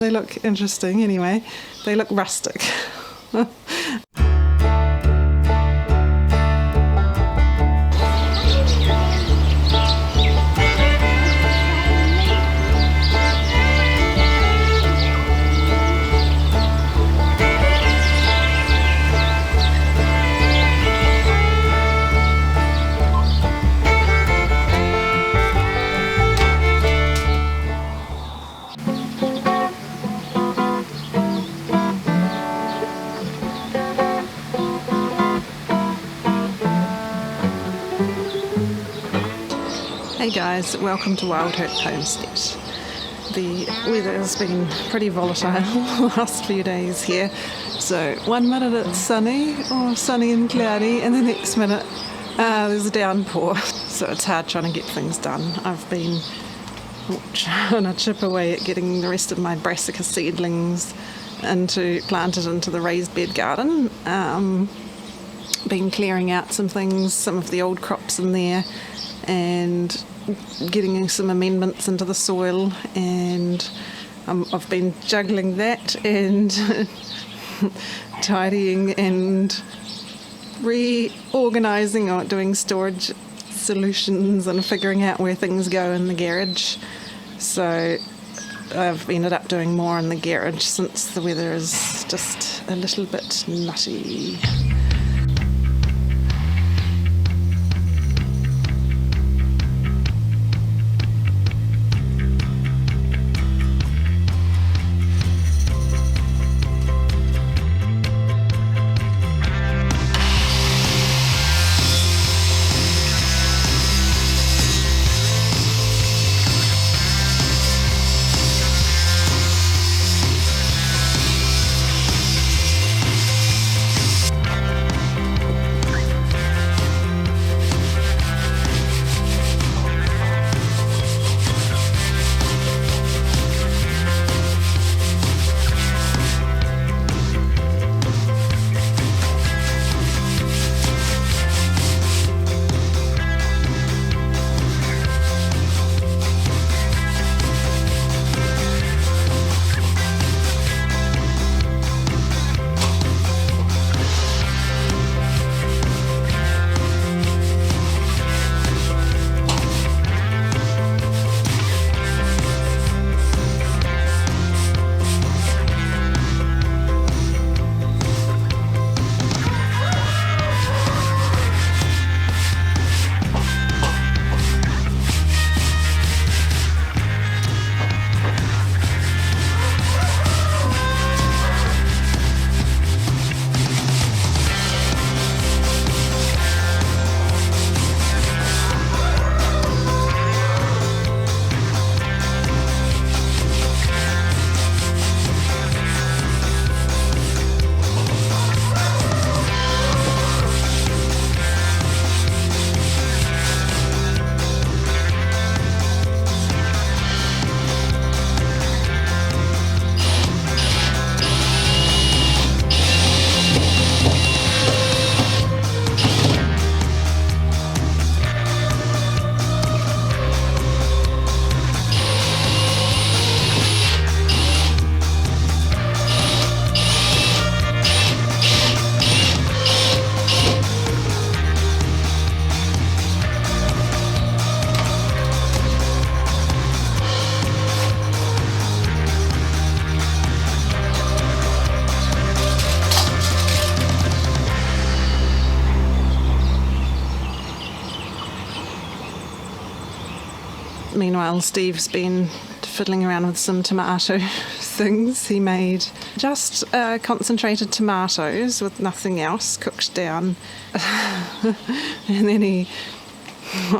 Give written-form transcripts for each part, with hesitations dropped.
They look interesting anyway. They look rustic. Hey guys, welcome to Wild Hope Homestead. The weather has been pretty volatile the last few days here. So one minute it's sunny or sunny and cloudy, and the next minute there's a downpour. So it's hard trying to get things done. I've been trying to chip away at getting the rest of my brassica seedlings planted into the raised bed garden. Been clearing out some things, some of the old crops in there, and getting some amendments into the soil, and I've been juggling that and tidying and reorganising or doing storage solutions and figuring out where things go in the garage. So I've ended up doing more in the garage since the weather is just a little bit nutty. Meanwhile, Steve's been fiddling around with some tomato things. He made just concentrated tomatoes with nothing else, cooked down, and then he,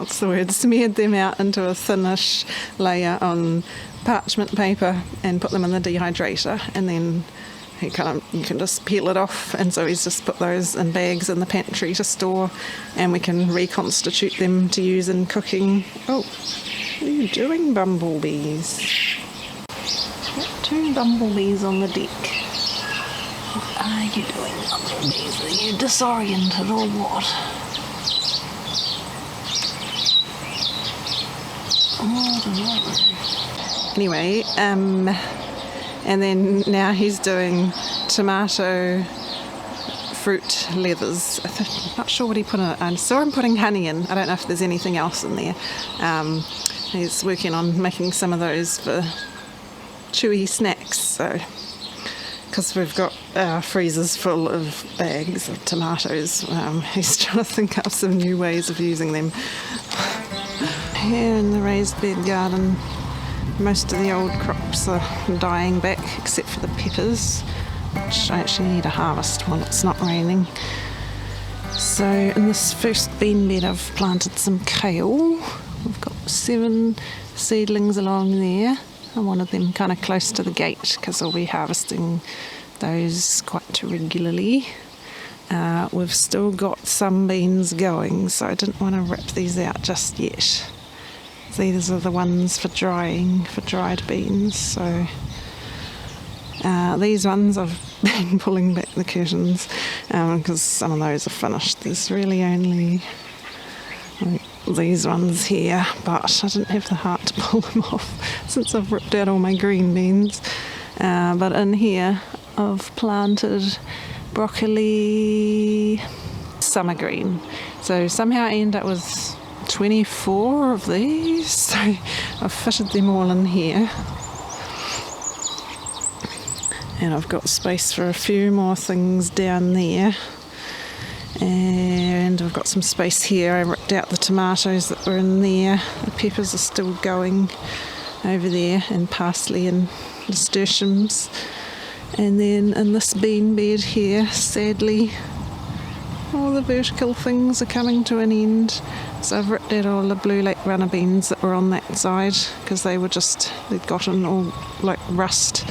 smeared them out into a thinnish layer on parchment paper and put them in the dehydrator, and then you can just peel it off, and so he's just put those in bags in the pantry to store, and we can reconstitute them to use in cooking. Oh, what are you doing, bumblebees? Got two bumblebees on the deck. What are you doing, bumblebees? Are you disoriented or what? Oh, I don't know. Anyway, And then now he's doing tomato fruit leathers. I'm not sure what he put in it. I saw him putting honey in. I don't know if there's anything else in there. He's working on making some of those for chewy snacks. So, because we've got our freezers full of bags of tomatoes, he's trying to think up some new ways of using them. Here in the raised bed garden, most of the old crops are dying back except for the peppers, which I actually need to harvest while it's not raining. So in this first bean bed I've planted some kale. We've got 7 seedlings along there. I wanted them kind of close to the gate because I'll be harvesting those quite regularly. We've still got some beans going, so I didn't want to rip these out just yet. These are the ones for drying, for dried beans. So these ones I've been pulling back the curtains because some of those are finished. There's really only these ones here, but I didn't have the heart to pull them off since I've ripped out all my green beans. But in here I've planted broccoli, summer green. So somehow I end up with 24 of these, so I've fitted them all in here. And I've got space for a few more things down there. And I've got some space here. I ripped out the tomatoes that were in there. The peppers are still going over there, and parsley and nasturtiums. And then in this bean bed here, sadly, all the vertical things are coming to an end. So I've ripped out all the blue lake runner beans that were on that side because they'd gotten all like rust.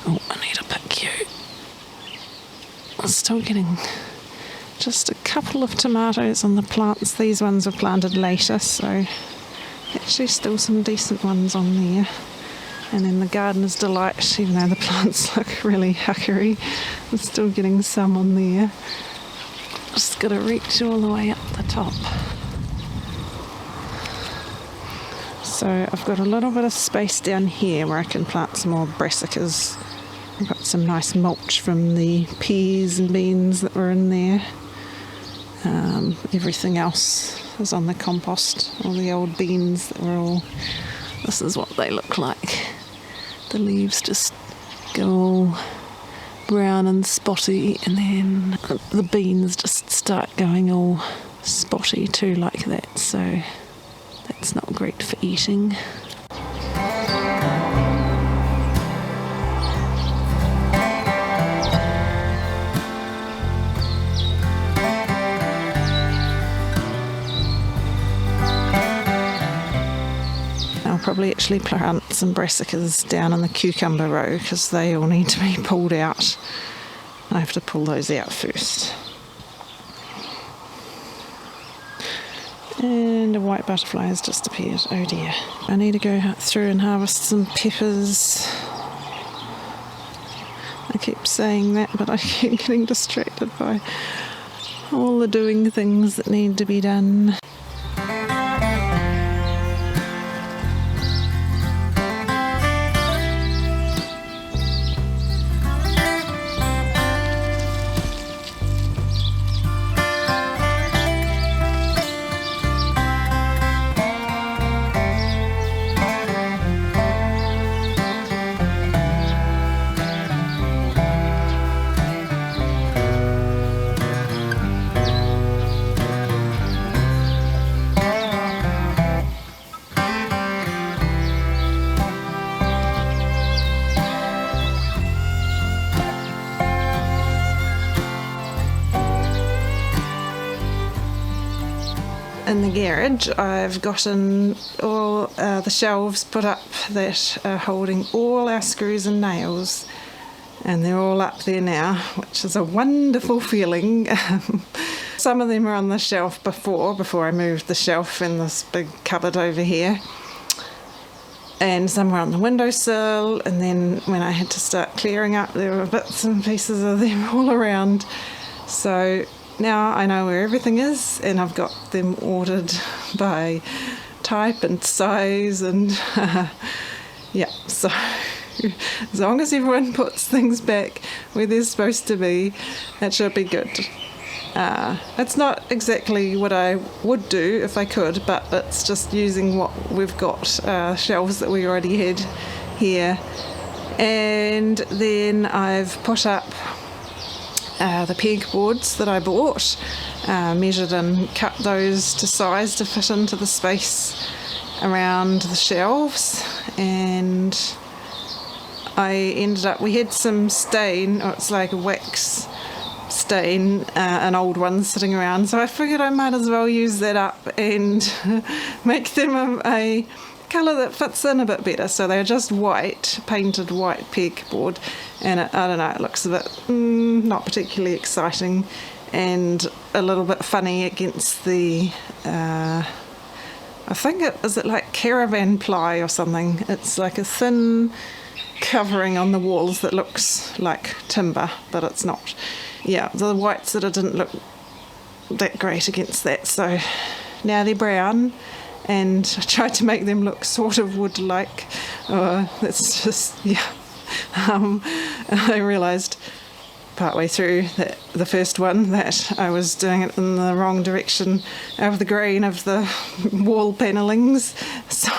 Oh, I need a pick you. I'm still getting just a couple of tomatoes on the plants. These ones were planted later, so actually still some decent ones on there. And then the gardener's delight, even though the plants look really huckery, I'm still getting some on there. Just got to reach all the way up the top. So I've got a little bit of space down here where I can plant some more brassicas. I've got some nice mulch from the peas and beans that were in there. Everything else is on the compost. All the old beans that were all... This is what they look like. The leaves just go all brown and spotty, and then the beans just start going all spotty too like that, so that's not great for eating. I'll probably actually plant some brassicas down in the cucumber row because they all need to be pulled out. I have to pull those out first. And a white butterfly has just appeared. Oh dear. I need to go through and harvest some peppers. I keep saying that, but I keep getting distracted by all the doing things that need to be done. In the garage I've gotten all the shelves put up that are holding all our screws and nails, and they're all up there now, which is a wonderful feeling. Some of them are on the shelf before I moved the shelf in this big cupboard over here, and some were on the windowsill, and then when I had to start clearing up there were bits and pieces of them all around. So now I know where everything is, and I've got them ordered by type and size, and yeah, so as long as everyone puts things back where they're supposed to be, it should be good. It's not exactly what I would do if I could, but it's just using what we've got, shelves that we already had here. And then I've put up the pegboards that I bought, measured and cut those to size to fit into the space around the shelves. And I ended up, we had some stain, or it's like a wax stain, an old one sitting around, so I figured I might as well use that up and make them a colour that fits in a bit better. So they're just white, painted white pegboard, and I don't know, it looks a bit not particularly exciting and a little bit funny against the I think is it like caravan ply or something. It's like a thin covering on the walls that looks like timber, but it's not. Yeah, the whites that didn't look that great against that, so now they're brown, and I tried to make them look sort of wood-like. That's just, yeah. I realised partway through the first one that I was doing it in the wrong direction of the grain of the wall panellings, so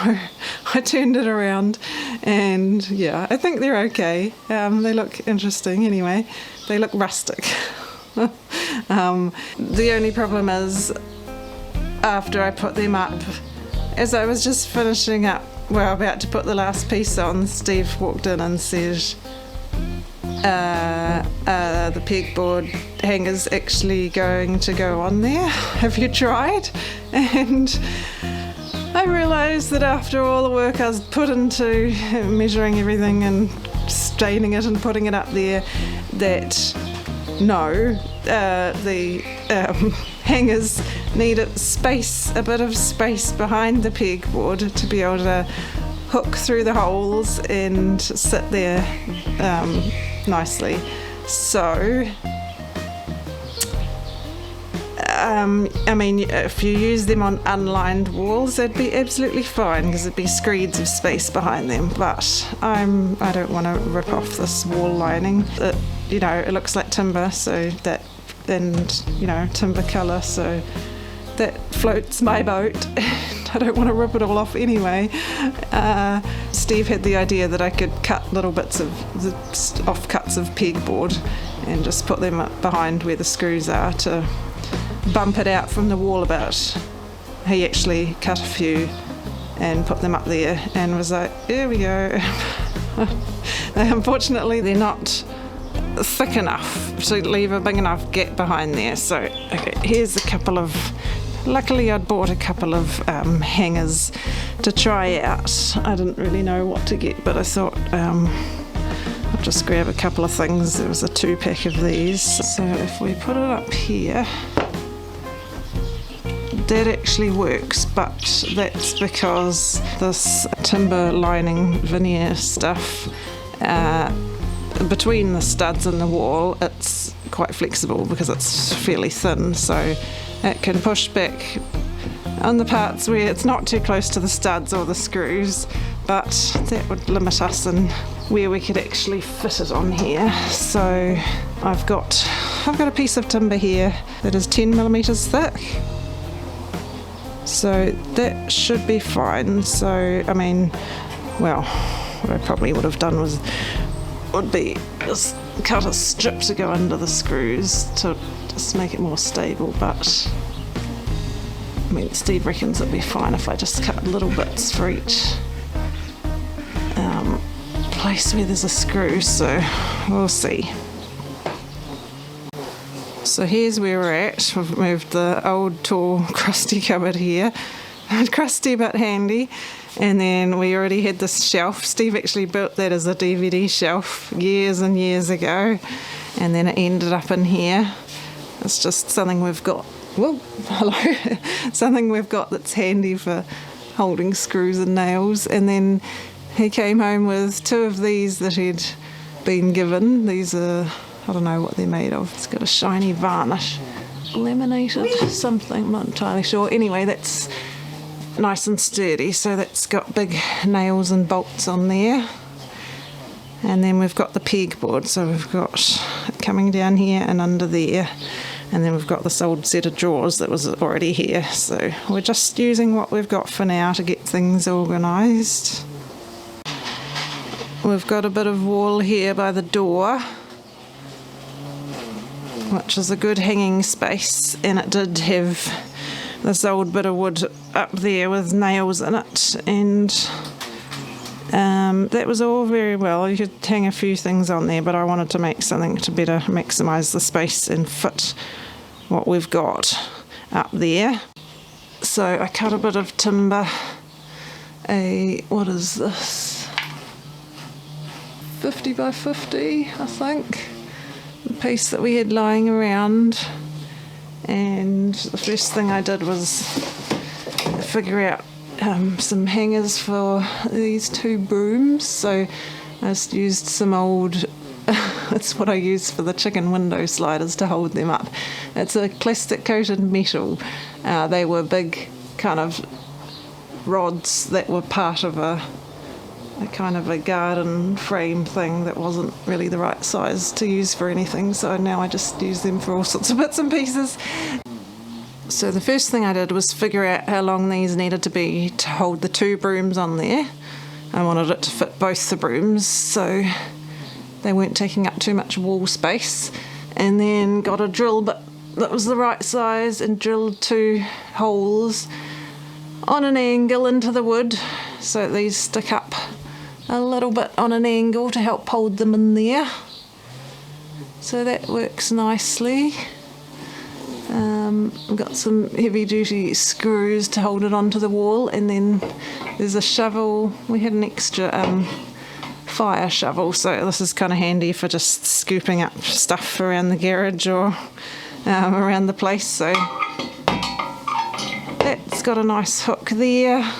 I turned it around, and yeah, I think they're okay. They look interesting anyway. They look rustic. The only problem is, after I put them up, as I was just finishing up, about to put the last piece on, Steve walked in and said, the pegboard hanger's actually going to go on there. Have you tried? And I realised that after all the work I was put into measuring everything and staining it and putting it up there, that no, the hangers need a bit of space behind the pegboard to be able to hook through the holes and sit there nicely. So I mean, if you use them on unlined walls, they'd be absolutely fine because there'd be screeds of space behind them. But I don't want to rip off this wall lining. It looks like timber, so that, and timber colour, so that floats my boat. I don't want to rip it all off anyway. Steve had the idea that I could cut little bits of the offcuts of pegboard and just put them up behind where the screws are to bump it out from the wall a bit. He actually cut a few and put them up there and was like, here we go. Unfortunately, they're not thick enough to leave a big enough gap behind there. So okay, here's a couple of, luckily I'd bought a couple of hangers to try out. I didn't really know what to get, but I thought I'll just grab a couple of things. There was a 2-pack of these. So if we put it up here, that actually works, but that's because this timber lining veneer stuff between the studs and the wall, it's quite flexible because it's fairly thin, so it can push back on the parts where it's not too close to the studs or the screws, but that would limit us in where we could actually fit it on here. So I've got a piece of timber here that is 10mm thick. So that should be fine. So, I mean, well, what I probably would have done would be just cut a strip to go under the screws to just make it more stable, but I mean, Steve reckons it'd be fine if I just cut little bits for each place where there's a screw, so we'll see. So here's where we're at. We've moved the old tall crusty cupboard here. Crusty but handy. And then we already had this shelf. Steve actually built that as a DVD shelf years and years ago. And then it ended up in here. It's just something we've got. Whoa, hello. Something we've got that's handy for holding screws and nails. And then he came home with 2 of these that he'd been given. These are, I don't know what they're made of. It's got a shiny varnish. Laminated something, I'm not entirely sure. Anyway, that's nice and sturdy, so that's got big nails and bolts on there. And then we've got the pegboard, so we've got it coming down here and under there. And then we've got this old set of drawers that was already here. So we're just using what we've got for now to get things organised. We've got a bit of wall here by the door, which is a good hanging space, and it did have this old bit of wood up there with nails in it, and that was all very well. You could hang a few things on there, but I wanted to make something to better maximise the space and fit what we've got up there. So I cut a bit of timber, what is this, 50 by 50 I think, the piece that we had lying around, and the first thing I did was figure out some hangers for these two brooms. So I just used some old, it's what I use for the chicken window sliders to hold them up. It's a plastic coated metal. They were big kind of rods that were part of a kind of a garden frame thing that wasn't really the right size to use for anything, so now I just use them for all sorts of bits and pieces. So the first thing I did was figure out how long these needed to be to hold the two brooms on there. I wanted it to fit both the brooms so they weren't taking up too much wall space, and then got a drill bit that was the right size and drilled two holes on an angle into the wood so these stick up a little bit on an angle to help hold them in there. So that works nicely. I've got some heavy duty screws to hold it onto the wall, and then there's a shovel. We had an extra fire shovel, so this is kind of handy for just scooping up stuff around the garage or around the place. So that's got a nice hook there.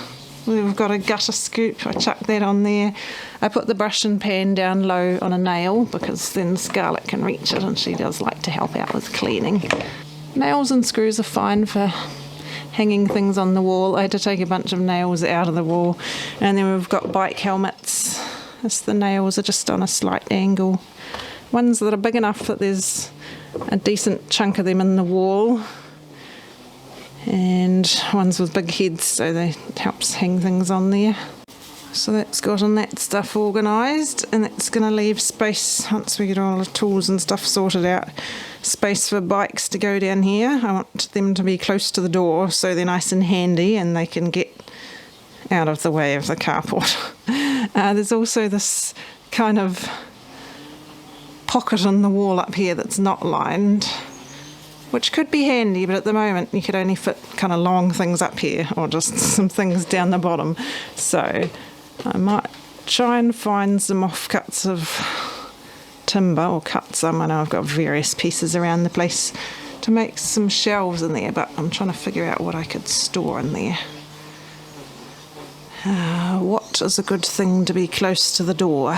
We've got a gutter scoop, I chucked that on there. I put the brush and pan down low on a nail because then Scarlett can reach it, and she does like to help out with cleaning. Nails and screws are fine for hanging things on the wall. I had to take a bunch of nails out of the wall. And then we've got bike helmets. The nails are just on a slight angle. Ones that are big enough that there's a decent chunk of them in the wall, and ones with big heads, so that helps hang things on there. So that's gotten that stuff organised, and that's going to leave space, once we get all the tools and stuff sorted out, space for bikes to go down here. I want them to be close to the door so they're nice and handy and they can get out of the way of the carport. There's also this kind of pocket in the wall up here that's not lined, which could be handy, but at the moment you could only fit kind of long things up here or just some things down the bottom. So I might try and find some offcuts of timber, or cut some. I know I've got various pieces around the place to make some shelves in there, but I'm trying to figure out what I could store in there. What is a good thing to be close to the door?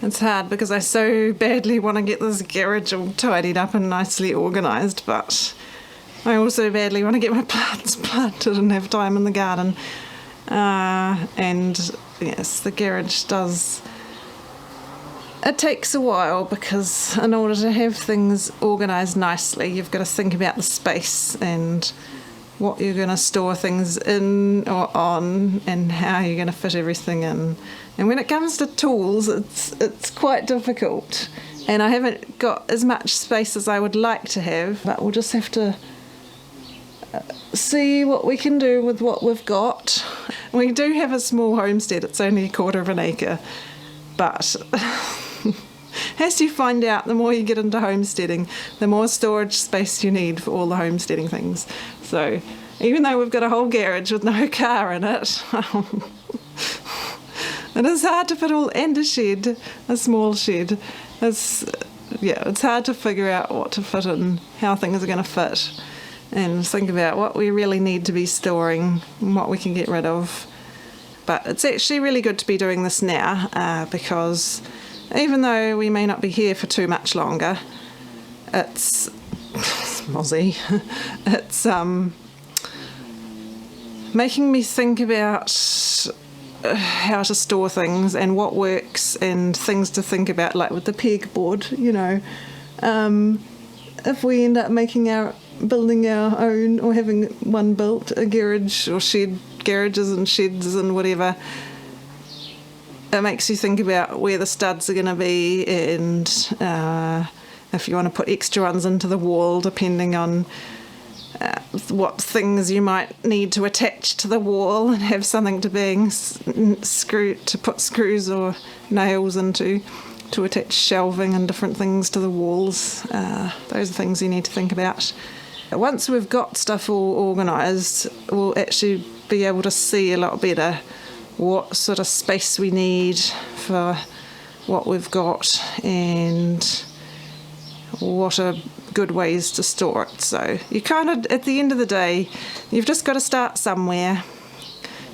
It's hard because I so badly want to get this garage all tidied up and nicely organised, but I also badly want to get my plants planted and have time in the garden. And yes, the garage does... It takes a while because in order to have things organised nicely, you've got to think about the space and what you're going to store things in or on and how you're going to fit everything in. And when it comes to tools, it's quite difficult. And I haven't got as much space as I would like to have, but we'll just have to see what we can do with what we've got. We do have a small homestead, it's only a quarter of an acre, but as you find out, the more you get into homesteading, the more storage space you need for all the homesteading things. So even though we've got a whole garage with no car in it, it is hard to fit all, and a shed, a small shed. It's hard to figure out what to fit in, how things are going to fit, and think about what we really need to be storing and what we can get rid of. But it's actually really good to be doing this now because even though we may not be here for too much longer, it's mozzie. It's making me think about how to store things and what works and things to think about, like with the pegboard, you know. If we end up building our own or having one built, a garage or garages and sheds and whatever, it makes you think about where the studs are going to be, and if you want to put extra ones into the wall depending on what things you might need to attach to the wall, and have something to put screws or nails into to attach shelving and different things to the walls. Those are things you need to think about. Once we've got stuff all organised, we'll actually be able to see a lot better what sort of space we need for what we've got and what are good ways to store it. So you kind of, at the end of the day, you've just got to start somewhere,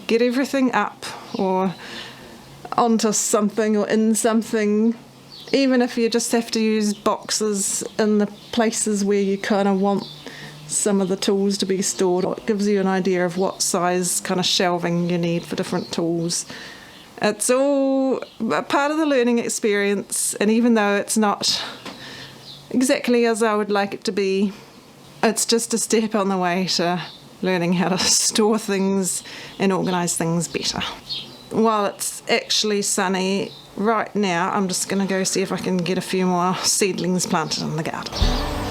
get everything up or onto something or in something, even if you just have to use boxes in the places where you kind of want some of the tools to be stored. It gives you an idea of what size kind of shelving you need for different tools. It's all a part of the learning experience, and even though it's not exactly as I would like it to be, it's just a step on the way to learning how to store things and organise things better. While it's actually sunny right now, I'm just going to go see if I can get a few more seedlings planted in the garden.